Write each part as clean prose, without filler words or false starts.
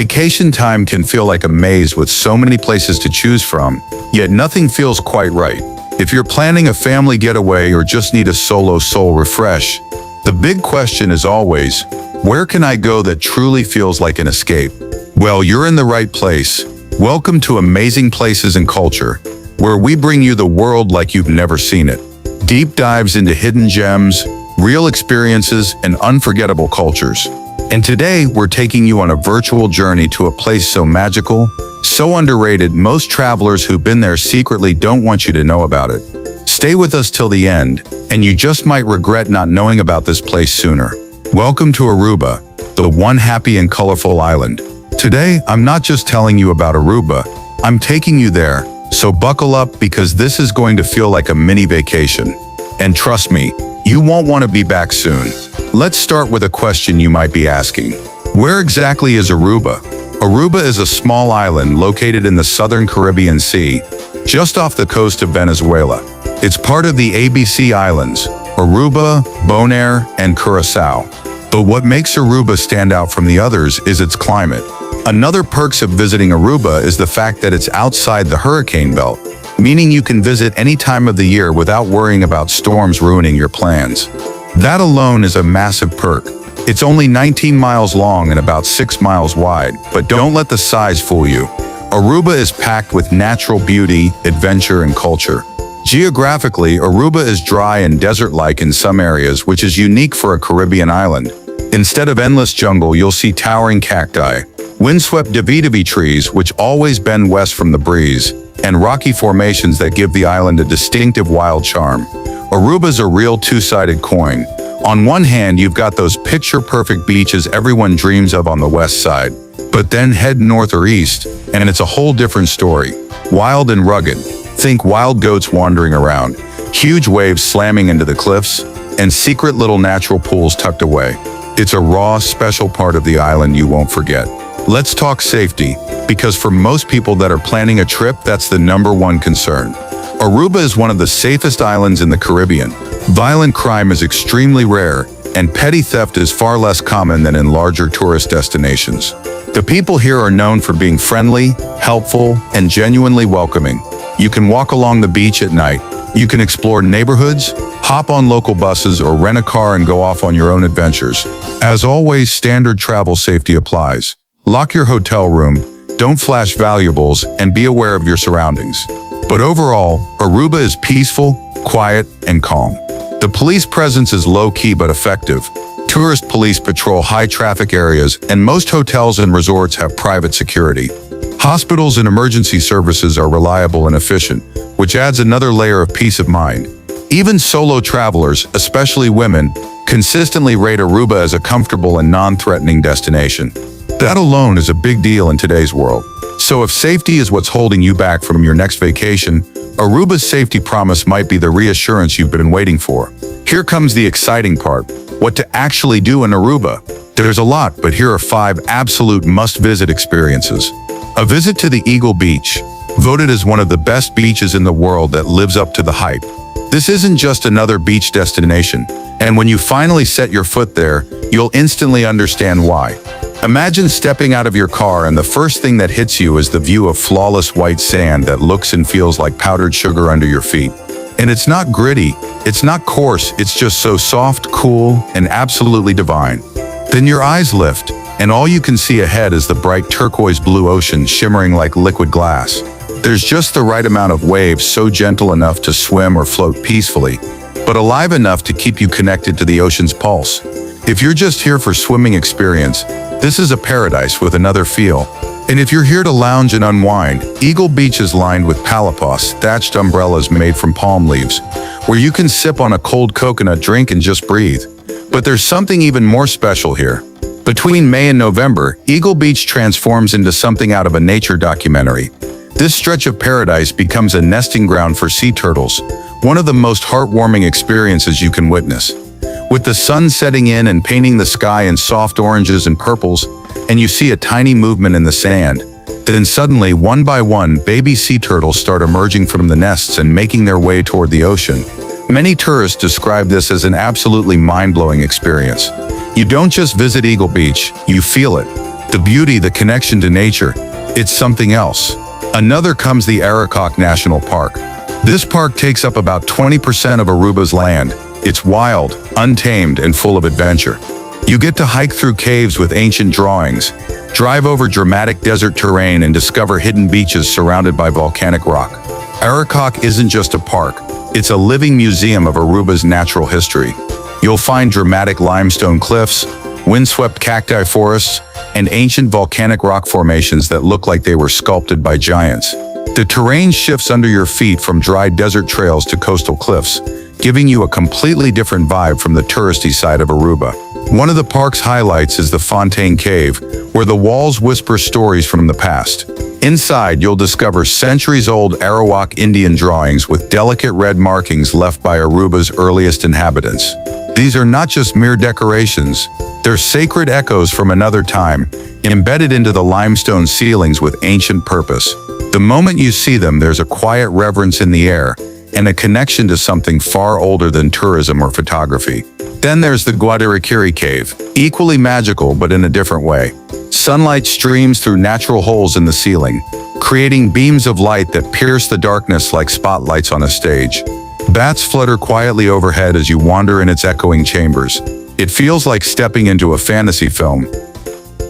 Vacation time can feel like a maze with so many places to choose from, yet nothing feels quite right. If you're planning a family getaway or just need a solo soul refresh, the big question is always, where can I go that truly feels like an escape? Well, you're in the right place. Welcome to Amazing Places and Culture, where we bring you the world like you've never seen it. Deep dives into hidden gems, real experiences, and unforgettable cultures. And today, we're taking you on a virtual journey to a place so magical, so underrated, most travelers who've been there secretly don't want you to know about it. Stay with us till the end, and you just might regret not knowing about this place sooner. Welcome to Aruba, the one happy and colorful island. Today, I'm not just telling you about Aruba, I'm taking you there, so buckle up because this is going to feel like a mini vacation. And trust me, you won't want to be back soon. Let's start with a question you might be asking. Where exactly is Aruba? Aruba is a small island located in the southern Caribbean Sea, just off the coast of Venezuela. It's part of the ABC Islands, Aruba, Bonaire, and Curacao. But what makes Aruba stand out from the others is its climate. Another perks of visiting Aruba is the fact that it's outside the hurricane belt, meaning you can visit any time of the year without worrying about storms ruining your plans. That alone is a massive perk. It's only 19 miles long and about 6 miles wide, but don't let the size fool you. Aruba is packed with natural beauty, adventure, and culture. Geographically, Aruba is dry and desert-like in some areas, which is unique for a Caribbean island. Instead of endless jungle, you'll see towering cacti, windswept davidavi trees which always bend west from the breeze, and rocky formations that give the island a distinctive wild charm. Aruba's a real two-sided coin. On one hand, you've got those picture-perfect beaches everyone dreams of on the west side. But then head north or east, and it's a whole different story. Wild and rugged. Think wild goats wandering around, huge waves slamming into the cliffs, and secret little natural pools tucked away. It's a raw, special part of the island you won't forget. Let's talk safety, because for most people that are planning a trip, that's the #1 concern. Aruba is one of the safest islands in the Caribbean. Violent crime is extremely rare, and petty theft is far less common than in larger tourist destinations. The people here are known for being friendly, helpful, and genuinely welcoming. You can walk along the beach at night. You can explore neighborhoods, hop on local buses, or rent a car and go off on your own adventures. As always, standard travel safety applies. Lock your hotel room, don't flash valuables, and be aware of your surroundings. But overall, Aruba is peaceful, quiet, and calm. The police presence is low-key but effective. Tourist police patrol high-traffic areas, and most hotels and resorts have private security. Hospitals and emergency services are reliable and efficient, which adds another layer of peace of mind. Even solo travelers, especially women, consistently rate Aruba as a comfortable and non-threatening destination. That alone is a big deal in today's world. So if safety is what's holding you back from your next vacation, Aruba's safety promise might be the reassurance you've been waiting for. Here comes the exciting part, what to actually do in Aruba. There's a lot, but here are 5 absolute must-visit experiences. A visit to the Eagle Beach, voted as one of the best beaches in the world that lives up to the hype. This isn't just another beach destination, and when you finally set your foot there, you'll instantly understand why. Imagine stepping out of your car and the first thing that hits you is the view of flawless white sand that looks and feels like powdered sugar under your feet. And it's not gritty, it's not coarse, it's just so soft, cool, and absolutely divine. Then your eyes lift, and all you can see ahead is the bright turquoise blue ocean shimmering like liquid glass. There's just the right amount of waves, so gentle enough to swim or float peacefully, but alive enough to keep you connected to the ocean's pulse. If you're just here for swimming experience, this is a paradise with another feel. And if you're here to lounge and unwind, Eagle Beach is lined with palapos, thatched umbrellas made from palm leaves, where you can sip on a cold coconut drink and just breathe. But there's something even more special here. Between May and November, Eagle Beach transforms into something out of a nature documentary. This stretch of paradise becomes a nesting ground for sea turtles, one of the most heartwarming experiences you can witness. With the sun setting in and painting the sky in soft oranges and purples, and you see a tiny movement in the sand, then suddenly, one by one, baby sea turtles start emerging from the nests and making their way toward the ocean. Many tourists describe this as an absolutely mind-blowing experience. You don't just visit Eagle Beach, you feel it. The beauty, the connection to nature, it's something else. Another comes the Arikok National Park. This park takes up about 20% of Aruba's land. It's wild, untamed, and full of adventure. You get to hike through caves with ancient drawings, drive over dramatic desert terrain, and discover hidden beaches surrounded by volcanic rock. Arikok isn't just a park, it's a living museum of Aruba's natural history. You'll find dramatic limestone cliffs, windswept cacti forests, and ancient volcanic rock formations that look like they were sculpted by giants. The terrain shifts under your feet from dry desert trails to coastal cliffs, giving you a completely different vibe from the touristy side of Aruba. One of the park's highlights is the Fontaine Cave, where the walls whisper stories from the past. Inside, you'll discover centuries-old Arawak Indian drawings with delicate red markings left by Aruba's earliest inhabitants. These are not just mere decorations, they're sacred echoes from another time, embedded into the limestone ceilings with ancient purpose. The moment you see them, there's a quiet reverence in the air, and a connection to something far older than tourism or photography. Then there's the Guadarikiri Cave, equally magical but in a different way. Sunlight streams through natural holes in the ceiling, creating beams of light that pierce the darkness like spotlights on a stage. Bats flutter quietly overhead as you wander in its echoing chambers. It feels like stepping into a fantasy film.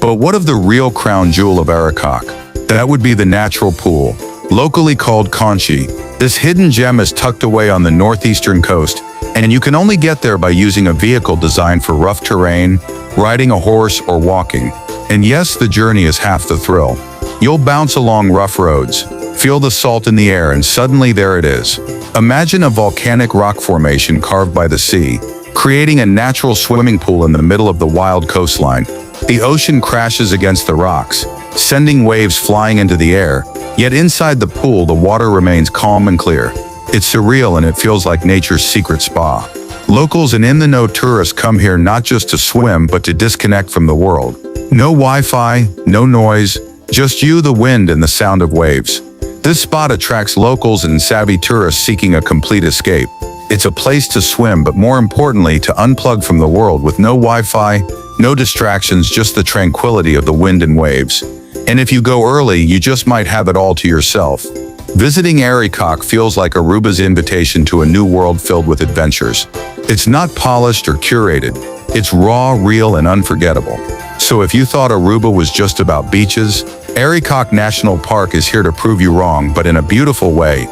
But what of the real crown jewel of Arikok? That would be the natural pool, locally called Conchi. This hidden gem is tucked away on the northeastern coast, and you can only get there by using a vehicle designed for rough terrain, riding a horse, or walking. And yes, the journey is half the thrill. You'll bounce along rough roads, feel the salt in the air, and suddenly there it is. Imagine a volcanic rock formation carved by the sea, creating a natural swimming pool in the middle of the wild coastline. The ocean crashes against the rocks, sending waves flying into the air, yet inside the pool the water remains calm and clear. It's surreal, and it feels like nature's secret spa. Locals and in-the-know tourists come here not just to swim but to disconnect from the world. No Wi-Fi, no noise, just you, the wind, and the sound of waves. This spot attracts locals and savvy tourists seeking a complete escape. It's a place to swim, but more importantly, to unplug from the world with no Wi-Fi, no distractions, just the tranquility of the wind and waves. And if you go early, you just might have it all to yourself. Visiting Arikok feels like Aruba's invitation to a new world filled with adventures. It's not polished or curated. It's raw, real, and unforgettable. So if you thought Aruba was just about beaches, Arikok National Park is here to prove you wrong, but in a beautiful way.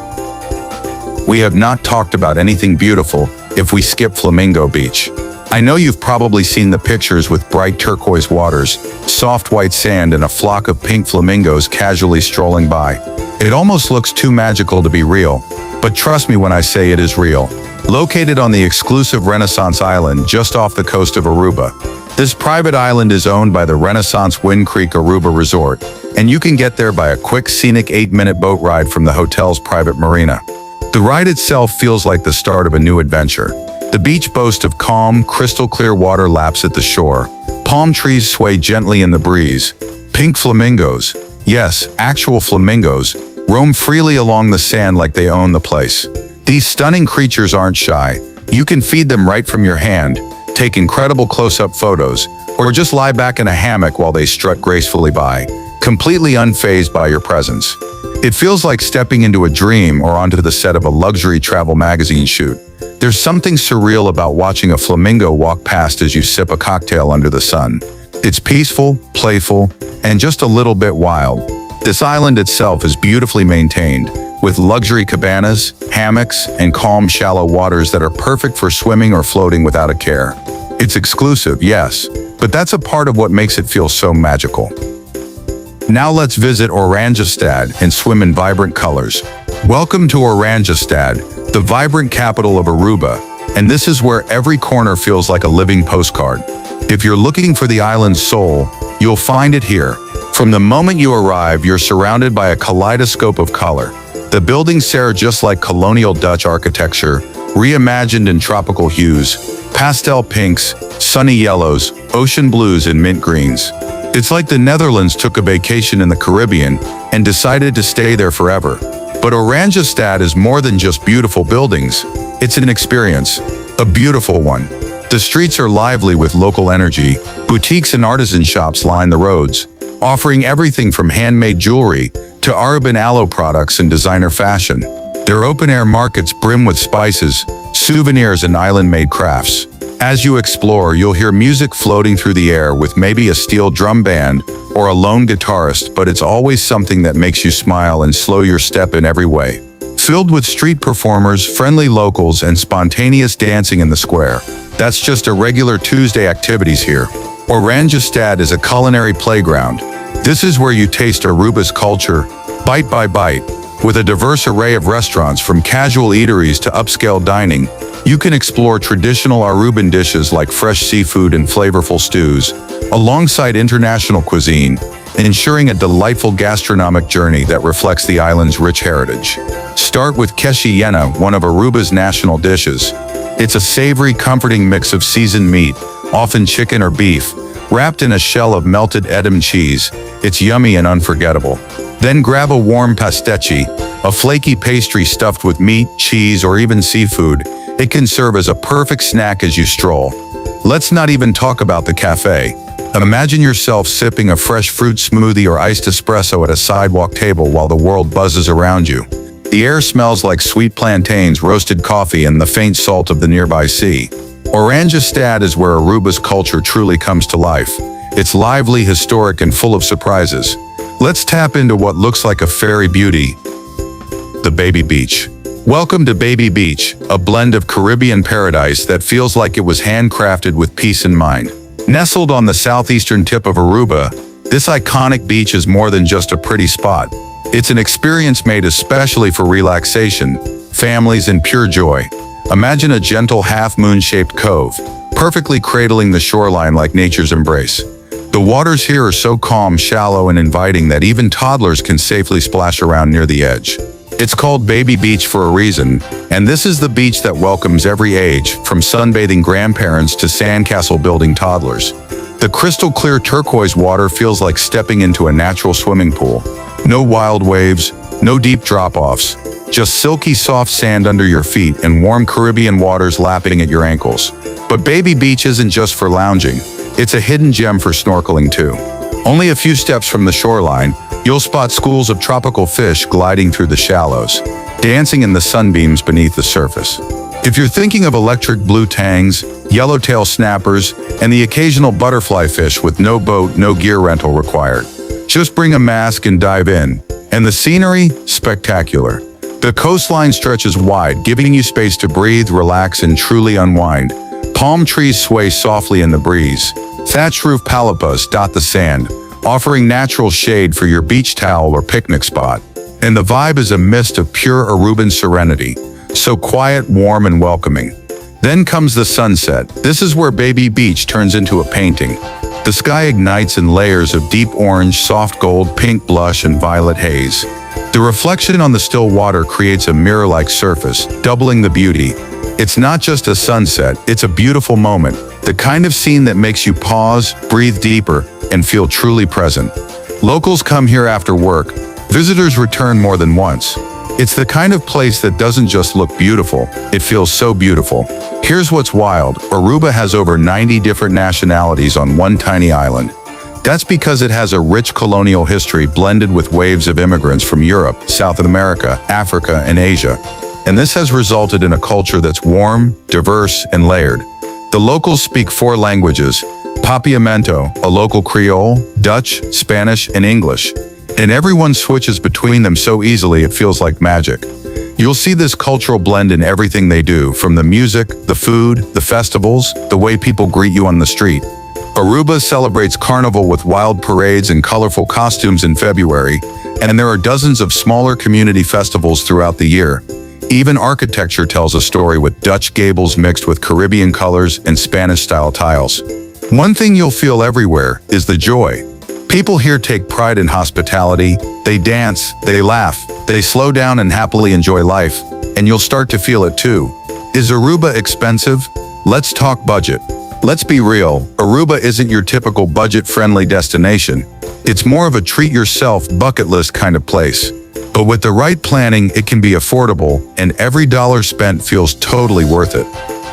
We have not talked about anything beautiful if we skip Flamingo Beach. I know you've probably seen the pictures with bright turquoise waters, soft white sand, and a flock of pink flamingos casually strolling by. It almost looks too magical to be real, but trust me when I say it is real. Located on the exclusive Renaissance Island just off the coast of Aruba, this private island is owned by the Renaissance Wind Creek Aruba Resort, and you can get there by a quick scenic 8-minute boat ride from the hotel's private marina. The ride itself feels like the start of a new adventure. The beach boasts of calm, crystal-clear water laps at the shore. Palm trees sway gently in the breeze. Pink flamingos, yes, actual flamingos, roam freely along the sand like they own the place. These stunning creatures aren't shy. You can feed them right from your hand, take incredible close-up photos, or just lie back in a hammock while they strut gracefully by, completely unfazed by your presence. It feels like stepping into a dream or onto the set of a luxury travel magazine shoot. There's something surreal about watching a flamingo walk past as you sip a cocktail under the sun. It's peaceful, playful, and just a little bit wild. This island itself is beautifully maintained, with luxury cabanas, hammocks, and calm, shallow waters that are perfect for swimming or floating without a care. It's exclusive, yes, but that's a part of what makes it feel so magical. Now let's visit Oranjestad and swim in vibrant colors. Welcome to Oranjestad, the vibrant capital of Aruba, and this is where every corner feels like a living postcard. If you're looking for the island's soul, you'll find it here. From the moment you arrive, you're surrounded by a kaleidoscope of color. The buildings stare just like colonial Dutch architecture, reimagined in tropical hues, pastel pinks, sunny yellows, ocean blues, and mint greens. It's like the Netherlands took a vacation in the Caribbean and decided to stay there forever. But Oranjestad is more than just beautiful buildings. It's an experience, a beautiful one. The streets are lively with local energy. Boutiques and artisan shops line the roads, offering everything from handmade jewelry to Aruban aloe products and designer fashion. Their open-air markets brim with spices, souvenirs, and island-made crafts. As you explore, you'll hear music floating through the air with maybe a steel drum band or a lone guitarist, but it's always something that makes you smile and slow your step in every way. Filled with street performers, friendly locals, and spontaneous dancing in the square. That's just a regular Tuesday activities here. Oranjestad is a culinary playground. This is where you taste Aruba's culture, bite by bite. With a diverse array of restaurants from casual eateries to upscale dining, you can explore traditional Aruban dishes like fresh seafood and flavorful stews, alongside international cuisine, ensuring a delightful gastronomic journey that reflects the island's rich heritage. Start with keshi yena, one of Aruba's national dishes. It's a savory, comforting mix of seasoned meat, often chicken or beef, wrapped in a shell of melted Edam cheese. It's yummy and unforgettable. Then grab a warm pastiche, a flaky pastry stuffed with meat, cheese, or even seafood. It can serve as a perfect snack as you stroll. Let's not even talk about the cafe. Imagine yourself sipping a fresh fruit smoothie or iced espresso at a sidewalk table while the world buzzes around you. The air smells like sweet plantains, roasted coffee, and the faint salt of the nearby sea. Oranjestad is where Aruba's culture truly comes to life. It's lively, historic, and full of surprises. Let's tap into what looks like a fairy beauty, the Baby Beach. Welcome to Baby Beach, a blend of Caribbean paradise that feels like it was handcrafted with peace in mind. Nestled on the southeastern tip of Aruba, this iconic beach is more than just a pretty spot. It's an experience made especially for relaxation, families, and pure joy. Imagine a gentle half-moon-shaped cove, perfectly cradling the shoreline like nature's embrace. The waters here are so calm, shallow, and inviting that even toddlers can safely splash around near the edge. It's called Baby Beach for a reason, and this is the beach that welcomes every age, from sunbathing grandparents to sandcastle-building toddlers. The crystal-clear turquoise water feels like stepping into a natural swimming pool. No wild waves, no deep drop-offs, just silky soft sand under your feet and warm Caribbean waters lapping at your ankles. But Baby Beach isn't just for lounging. It's a hidden gem for snorkeling too. Only a few steps from the shoreline, you'll spot schools of tropical fish gliding through the shallows, dancing in the sunbeams beneath the surface. If you're thinking of electric blue tangs, yellowtail snappers, and the occasional butterfly fish with no boat, no gear rental required, just bring a mask and dive in. And the scenery? Spectacular. The coastline stretches wide, giving you space to breathe, relax, and truly unwind. Palm trees sway softly in the breeze. Thatched roof palapas dot the sand, offering natural shade for your beach towel or picnic spot. And the vibe is a mist of pure Aruban serenity, so quiet, warm, and welcoming. Then comes the sunset. This is where Baby Beach turns into a painting. The sky ignites in layers of deep orange, soft gold, pink blush, and violet haze. The reflection on the still water creates a mirror-like surface, doubling the beauty. It's not just a sunset, it's a beautiful moment, the kind of scene that makes you pause, breathe deeper, and feel truly present. Locals come here after work. Visitors return more than once. It's the kind of place that doesn't just look beautiful, it feels so beautiful. Here's what's wild. Aruba has over 90 different nationalities on one tiny island. That's because it has a rich colonial history blended with waves of immigrants from Europe, South America, Africa, and Asia. And this has resulted in a culture that's warm, diverse, and layered. The locals speak 4 languages: Papiamento, a local Creole, Dutch, Spanish, and English. And everyone switches between them so easily it feels like magic. You'll see this cultural blend in everything they do, from the music, the food, the festivals, the way people greet you on the street. Aruba celebrates Carnival with wild parades and colorful costumes in February, and there are dozens of smaller community festivals throughout the year. Even architecture tells a story with Dutch gables mixed with Caribbean colors and Spanish-style tiles. One thing you'll feel everywhere is the joy. People here take pride in hospitality. They dance, they laugh, they slow down and happily enjoy life, and you'll start to feel it too. Is Aruba expensive? Let's talk budget. Let's be real, Aruba isn't your typical budget-friendly destination. It's more of a treat-yourself, bucket list kind of place. But with the right planning, it can be affordable, and every dollar spent feels totally worth it.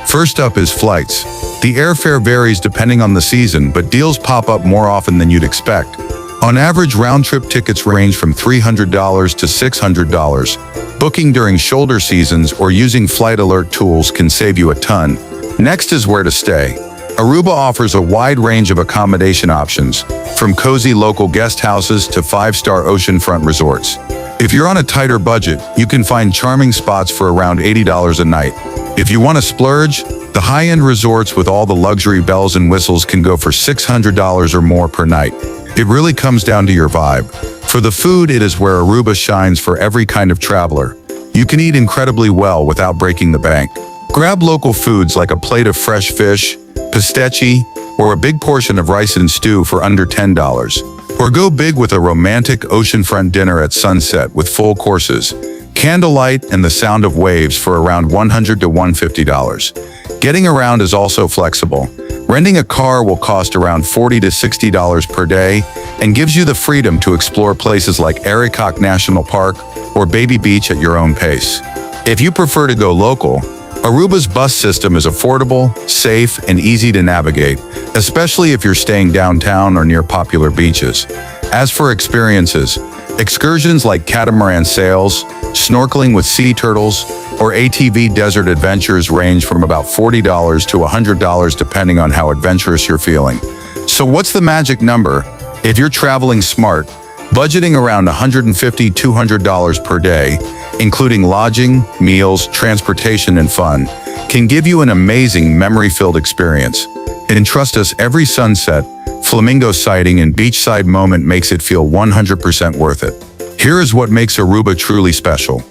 First up is flights. The airfare varies depending on the season, but deals pop up more often than you'd expect. On average, round-trip tickets range from $300 to $600. Booking during shoulder seasons or using flight alert tools can save you a ton. Next is where to stay. Aruba offers a wide range of accommodation options, from cozy local guest houses to five-star oceanfront resorts. If you're on a tighter budget, you can find charming spots for around $80 a night. If you want to splurge, the high-end resorts with all the luxury bells and whistles can go for $600 or more per night. It really comes down to your vibe. For the food, it is where Aruba shines for every kind of traveler. You can eat incredibly well without breaking the bank. Grab local foods like a plate of fresh fish, pistachio, or a big portion of rice and stew for under $10. Or go big with a romantic oceanfront dinner at sunset with full courses, candlelight, and the sound of waves for around $100 to $150. Getting around is also flexible. Renting a car will cost around $40 to $60 per day and gives you the freedom to explore places like Arikok National Park or Baby Beach at your own pace. If you prefer to go local, Aruba's bus system is affordable, safe, and easy to navigate, especially if you're staying downtown or near popular beaches. As for experiences, excursions like catamaran sails, snorkeling with sea turtles, or ATV desert adventures range from about $40 to $100 depending on how adventurous you're feeling. So what's the magic number? If you're traveling smart, budgeting around $150 to $200 per day, including lodging, meals, transportation, and fun, can give you an amazing memory-filled experience. And trust us, every sunset, flamingo sighting, and beachside moment makes it feel 100% worth it. Here is what makes Aruba truly special.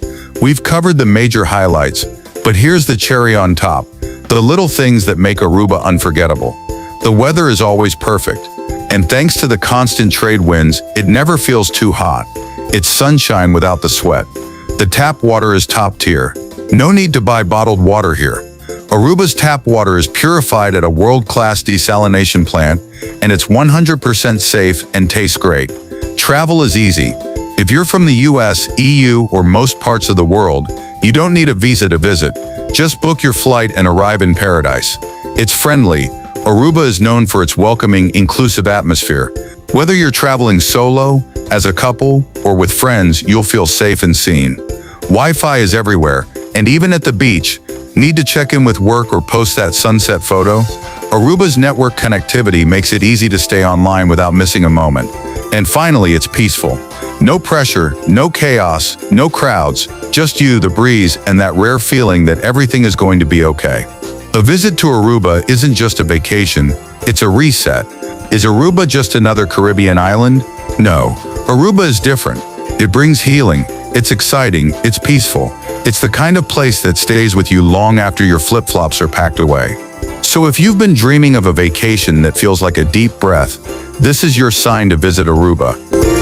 We've covered the major highlights, but here's the cherry on top, the little things that make Aruba unforgettable. The weather is always perfect, and thanks to the constant trade winds, it never feels too hot. It's sunshine without the sweat. The tap water is top tier. No need to buy bottled water here. Aruba's tap water is purified at a world-class desalination plant, and it's 100% safe and tastes great. Travel is easy. If you're from the US, EU, or most parts of the world, you don't need a visa to visit. Just book your flight and arrive in paradise. It's friendly. Aruba is known for its welcoming, inclusive atmosphere. Whether you're traveling solo, as a couple, or with friends, you'll feel safe and seen. Wi-Fi is everywhere, and even at the beach. Need to check in with work or post that sunset photo? Aruba's network connectivity makes it easy to stay online without missing a moment. And finally, it's peaceful. No pressure, no chaos, no crowds, just you, the breeze, and that rare feeling that everything is going to be okay. A visit to Aruba isn't just a vacation, it's a reset. Is Aruba just another Caribbean island? No, Aruba is different. It brings healing, it's exciting, it's peaceful. It's the kind of place that stays with you long after your flip-flops are packed away. So if you've been dreaming of a vacation that feels like a deep breath, this is your sign to visit Aruba.